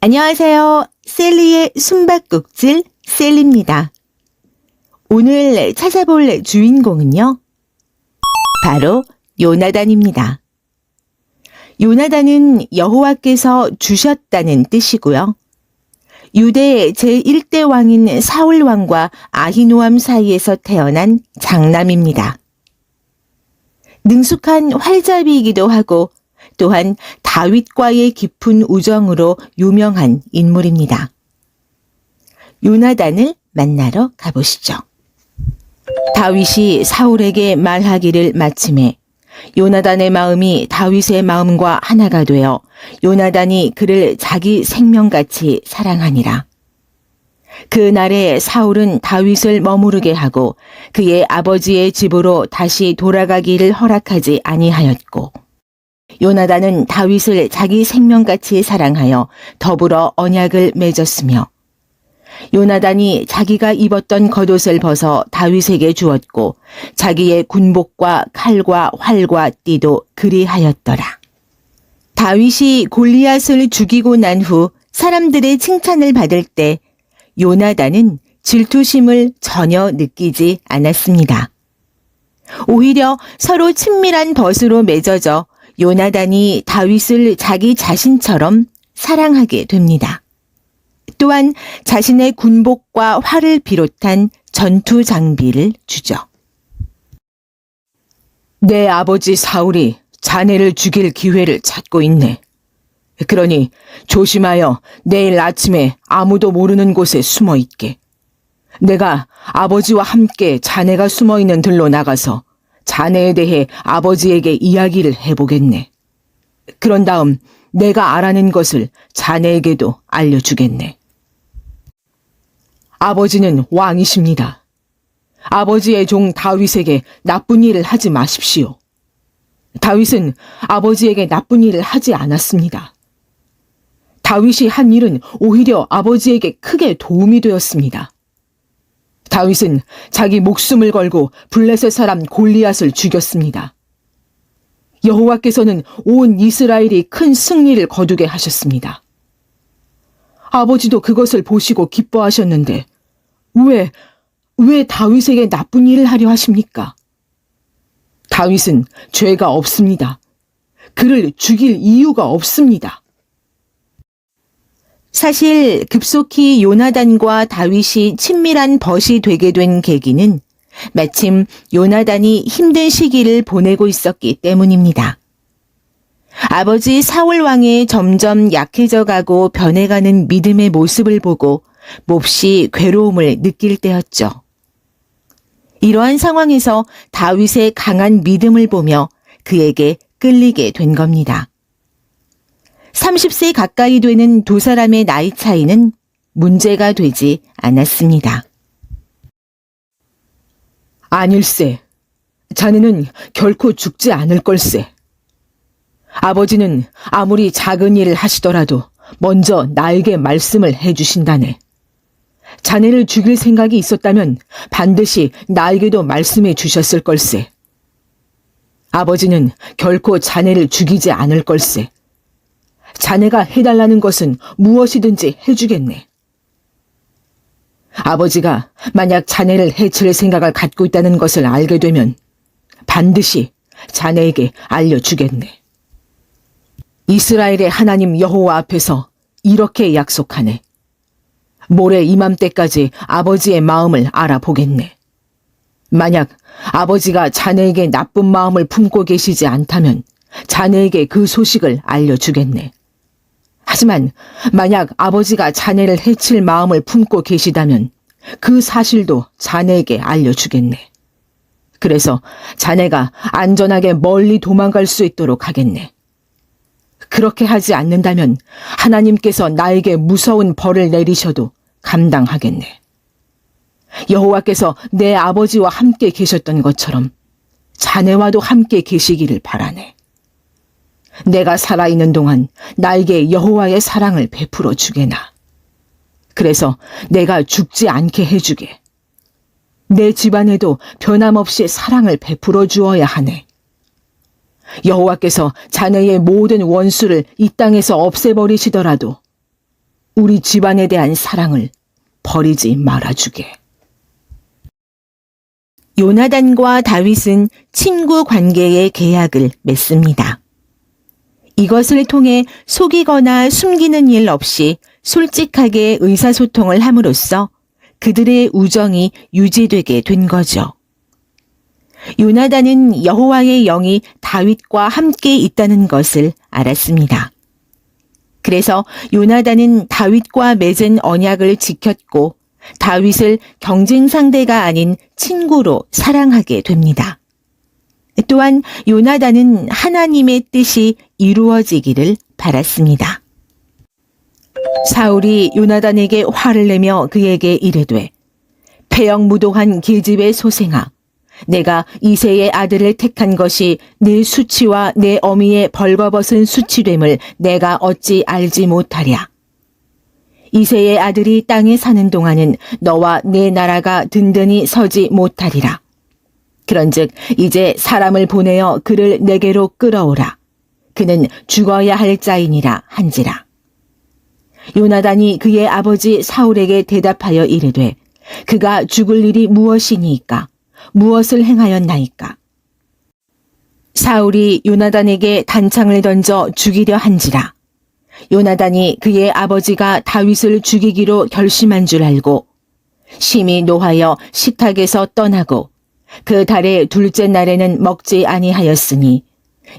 안녕하세요. 셀리의 숨바꼭질 셀리입니다. 오늘 찾아볼 주인공은요, 바로 요나단입니다. 요나단은 여호와께서 주셨다는 뜻이고요. 유대 제1대 왕인 사울 왕과 아히노암 사이에서 태어난 장남입니다. 능숙한 활잡이이기도 하고 또한 다윗과의 깊은 우정으로 유명한 인물입니다. 요나단을 만나러 가보시죠. 다윗이 사울에게 말하기를 마침에 요나단의 마음이 다윗의 마음과 하나가 되어 요나단이 그를 자기 생명같이 사랑하니라. 그날에 사울은 다윗을 머무르게 하고 그의 아버지의 집으로 다시 돌아가기를 허락하지 아니하였고, 요나단은 다윗을 자기 생명같이 사랑하여 더불어 언약을 맺었으며, 요나단이 자기가 입었던 겉옷을 벗어 다윗에게 주었고 자기의 군복과 칼과 활과 띠도 그리하였더라. 다윗이 골리앗을 죽이고 난 후 사람들의 칭찬을 받을 때 요나단은 질투심을 전혀 느끼지 않았습니다. 오히려 서로 친밀한 벗으로 맺어져 요나단이 다윗을 자기 자신처럼 사랑하게 됩니다. 또한 자신의 군복과 활을 비롯한 전투 장비를 주죠. 내 아버지 사울이 자네를 죽일 기회를 찾고 있네. 그러니 조심하여 내일 아침에 아무도 모르는 곳에 숨어 있게. 내가 아버지와 함께 자네가 숨어 있는 들로 나가서 자네에 대해 아버지에게 이야기를 해보겠네. 그런 다음 내가 알아낸 것을 자네에게도 알려주겠네. 아버지는 왕이십니다. 아버지의 종 다윗에게 나쁜 일을 하지 마십시오. 다윗은 아버지에게 나쁜 일을 하지 않았습니다. 다윗이 한 일은 오히려 아버지에게 크게 도움이 되었습니다. 다윗은 자기 목숨을 걸고 블레셋 사람 골리앗을 죽였습니다. 여호와께서는 온 이스라엘이 큰 승리를 거두게 하셨습니다. 아버지도 그것을 보시고 기뻐하셨는데 왜 다윗에게 나쁜 일을 하려 하십니까? 다윗은 죄가 없습니다. 그를 죽일 이유가 없습니다. 사실 급속히 요나단과 다윗이 친밀한 벗이 되게 된 계기는 마침 요나단이 힘든 시기를 보내고 있었기 때문입니다. 아버지 사울 왕의 점점 약해져 가고 변해가는 믿음의 모습을 보고 몹시 괴로움을 느낄 때였죠. 이러한 상황에서 다윗의 강한 믿음을 보며 그에게 끌리게 된 겁니다. 30세 가까이 되는 두 사람의 나이 차이는 문제가 되지 않았습니다. 아닐세. 자네는 결코 죽지 않을 걸세. 아버지는 아무리 작은 일을 하시더라도 먼저 나에게 말씀을 해주신다네. 자네를 죽일 생각이 있었다면 반드시 나에게도 말씀해 주셨을 걸세. 아버지는 결코 자네를 죽이지 않을 걸세. 자네가 해달라는 것은 무엇이든지 해주겠네. 아버지가 만약 자네를 해칠 생각을 갖고 있다는 것을 알게 되면 반드시 자네에게 알려주겠네. 이스라엘의 하나님 여호와 앞에서 이렇게 약속하네. 모레 이맘때까지 아버지의 마음을 알아보겠네. 만약 아버지가 자네에게 나쁜 마음을 품고 계시지 않다면 자네에게 그 소식을 알려주겠네. 하지만 만약 아버지가 자네를 해칠 마음을 품고 계시다면 그 사실도 자네에게 알려주겠네. 그래서 자네가 안전하게 멀리 도망갈 수 있도록 하겠네. 그렇게 하지 않는다면 하나님께서 나에게 무서운 벌을 내리셔도 감당하겠네. 여호와께서 내 아버지와 함께 계셨던 것처럼 자네와도 함께 계시기를 바라네. 내가 살아있는 동안 나에게 여호와의 사랑을 베풀어 주게나. 그래서 내가 죽지 않게 해주게. 내 집안에도 변함없이 사랑을 베풀어 주어야 하네. 여호와께서 자네의 모든 원수를 이 땅에서 없애버리시더라도 우리 집안에 대한 사랑을 버리지 말아주게. 요나단과 다윗은 친구 관계의 계약을 맺습니다. 이것을 통해 속이거나 숨기는 일 없이 솔직하게 의사소통을 함으로써 그들의 우정이 유지되게 된 거죠. 요나단은 여호와의 영이 다윗과 함께 있다는 것을 알았습니다. 그래서 요나단은 다윗과 맺은 언약을 지켰고 다윗을 경쟁 상대가 아닌 친구로 사랑하게 됩니다. 또한 요나단은 하나님의 뜻이 이루어지기를 바랐습니다. 사울이 요나단에게 화를 내며 그에게 이르되 패역무도한 계집의 소생아, 내가 이새의 아들을 택한 것이 내 수치와 내 어미의 벌거벗은 수치됨을 내가 어찌 알지 못하랴. 이새의 아들이 땅에 사는 동안은 너와 내 나라가 든든히 서지 못하리라. 그런즉 이제 사람을 보내어 그를 내게로 끌어오라. 그는 죽어야 할 자이니라 한지라. 요나단이 그의 아버지 사울에게 대답하여 이르되 그가 죽을 일이 무엇이니이까? 무엇을 행하였나이까? 사울이 요나단에게 단창을 던져 죽이려 한지라. 요나단이 그의 아버지가 다윗을 죽이기로 결심한 줄 알고 심히 노하여 식탁에서 떠나고 그 달의 둘째 날에는 먹지 아니하였으니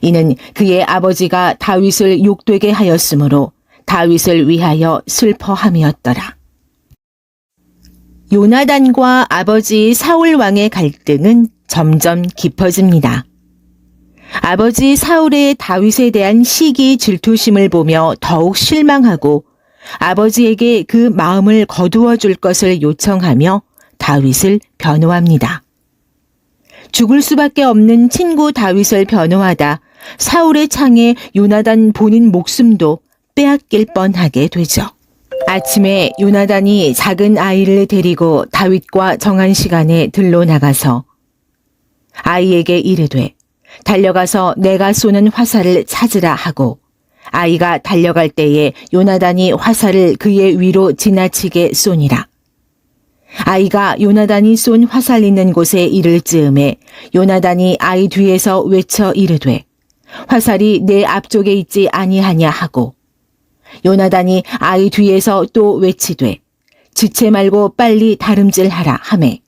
이는 그의 아버지가 다윗을 욕되게 하였으므로 다윗을 위하여 슬퍼함이었더라. 요나단과 아버지 사울 왕의 갈등은 점점 깊어집니다. 아버지 사울의 다윗에 대한 시기 질투심을 보며 더욱 실망하고 아버지에게 그 마음을 거두어 줄 것을 요청하며 다윗을 변호합니다. 죽을 수밖에 없는 친구 다윗을 변호하다 사울의 창에 요나단 본인 목숨도 빼앗길 뻔하게 되죠. 아침에 요나단이 작은 아이를 데리고 다윗과 정한 시간에 들로 나가서 아이에게 이르되 달려가서 내가 쏘는 화살을 찾으라 하고 아이가 달려갈 때에 요나단이 화살을 그의 위로 지나치게 쏘니라. 아이가 요나단이 쏜 화살 있는 곳에 이를 즈음에 요나단이 아이 뒤에서 외쳐 이르되 화살이 내 앞쪽에 있지 아니하냐 하고 요나단이 아이 뒤에서 또 외치되 지체 말고 빨리 다름질하라 하매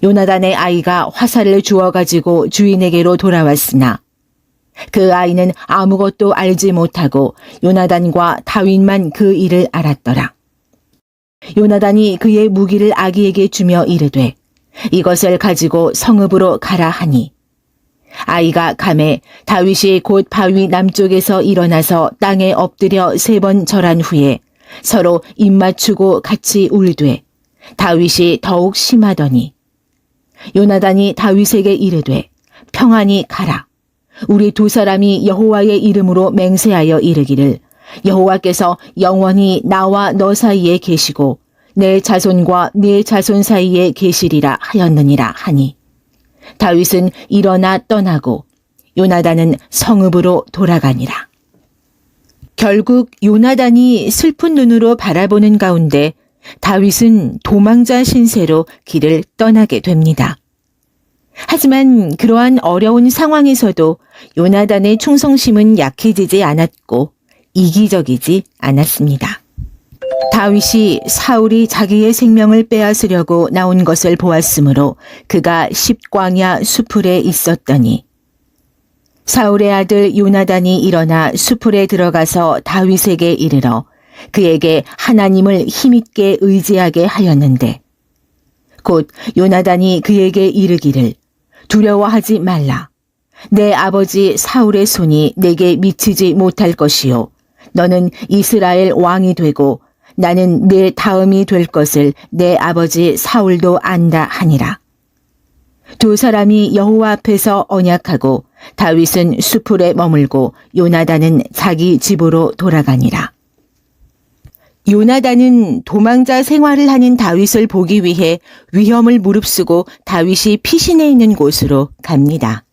요나단의 아이가 화살을 주워가지고 주인에게로 돌아왔으나 그 아이는 아무것도 알지 못하고 요나단과 다윗만 그 일을 알았더라. 요나단이 그의 무기를 아기에게 주며 이르되 이것을 가지고 성읍으로 가라 하니 아이가 가매 다윗이 곧 바위 남쪽에서 일어나서 땅에 엎드려 3번 절한 후에 서로 입맞추고 같이 울되 다윗이 더욱 심하더니 요나단이 다윗에게 이르되 평안히 가라. 우리 두 사람이 여호와의 이름으로 맹세하여 이르기를 여호와께서 영원히 나와 너 사이에 계시고 내 자손과 네 자손 사이에 계시리라 하였느니라 하니 다윗은 일어나 떠나고 요나단은 성읍으로 돌아가니라. 결국 요나단이 슬픈 눈으로 바라보는 가운데 다윗은 도망자 신세로 길을 떠나게 됩니다. 하지만 그러한 어려운 상황에서도 요나단의 충성심은 약해지지 않았고 이기적이지 않았습니다. 다윗이 사울이 자기의 생명을 빼앗으려고 나온 것을 보았으므로 그가 십광야 수풀에 있었더니 사울의 아들 요나단이 일어나 수풀에 들어가서 다윗에게 이르러 그에게 하나님을 힘있게 의지하게 하였는데 곧 요나단이 그에게 이르기를 두려워하지 말라. 내 아버지 사울의 손이 내게 미치지 못할 것이요 너는 이스라엘 왕이 되고 나는 내 다음이 될 것을 내 아버지 사울도 안다 하니라. 두 사람이 여호와 앞에서 언약하고 다윗은 수풀에 머물고 요나단은 자기 집으로 돌아가니라. 요나단은 도망자 생활을 하는 다윗을 보기 위해 위험을 무릅쓰고 다윗이 피신해 있는 곳으로 갑니다.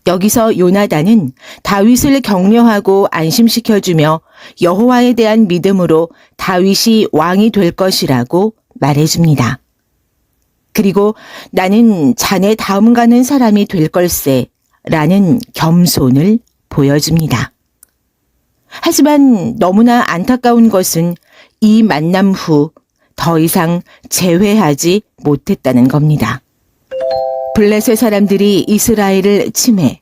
여기서 요나단은 다윗을 격려하고 안심시켜주며 여호와에 대한 믿음으로 다윗이 왕이 될 것이라고 말해줍니다. 그리고 나는 자네 다음 가는 사람이 될 걸세 라는 겸손을 보여줍니다. 하지만 너무나 안타까운 것은 이 만남 후 더 이상 재회하지 못했다는 겁니다. 블레셋 사람들이 이스라엘을 침해,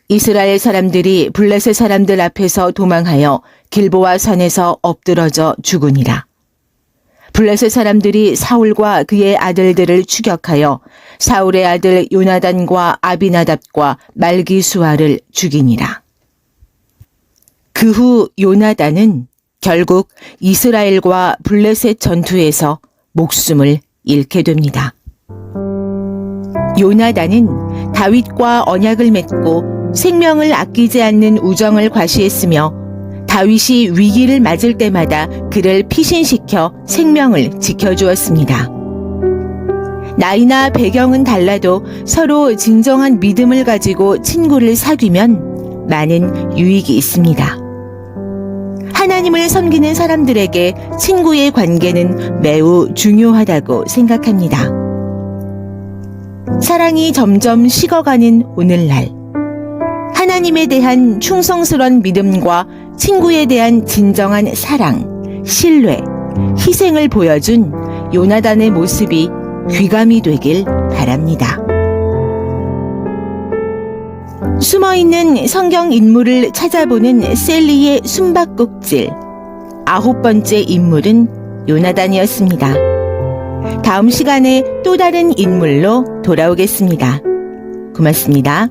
이스라엘 사람들이 블레셋 사람들 앞에서 도망하여 길보아 산에서 엎드러져 죽으니라. 블레셋 사람들이 사울과 그의 아들들을 추격하여 사울의 아들 요나단과 아비나답과 말기수아를 죽이니라. 그 후 요나단은 결국 이스라엘과 블레셋 전투에서 목숨을 잃게 됩니다. 요나단은 다윗과 언약을 맺고 생명을 아끼지 않는 우정을 과시했으며 다윗이 위기를 맞을 때마다 그를 피신시켜 생명을 지켜주었습니다. 나이나 배경은 달라도 서로 진정한 믿음을 가지고 친구를 사귀면 많은 유익이 있습니다. 하나님을 섬기는 사람들에게 친구의 관계는 매우 중요하다고 생각합니다. 사랑이 점점 식어가는 오늘날, 하나님에 대한 충성스러운 믿음과 친구에 대한 진정한 사랑, 신뢰, 희생을 보여준 요나단의 모습이 귀감이 되길 바랍니다. 숨어있는 성경 인물을 찾아보는 셀리의 숨바꼭질 9번째 인물은 요나단이었습니다. 다음 시간에 또 다른 인물로 돌아오겠습니다. 고맙습니다.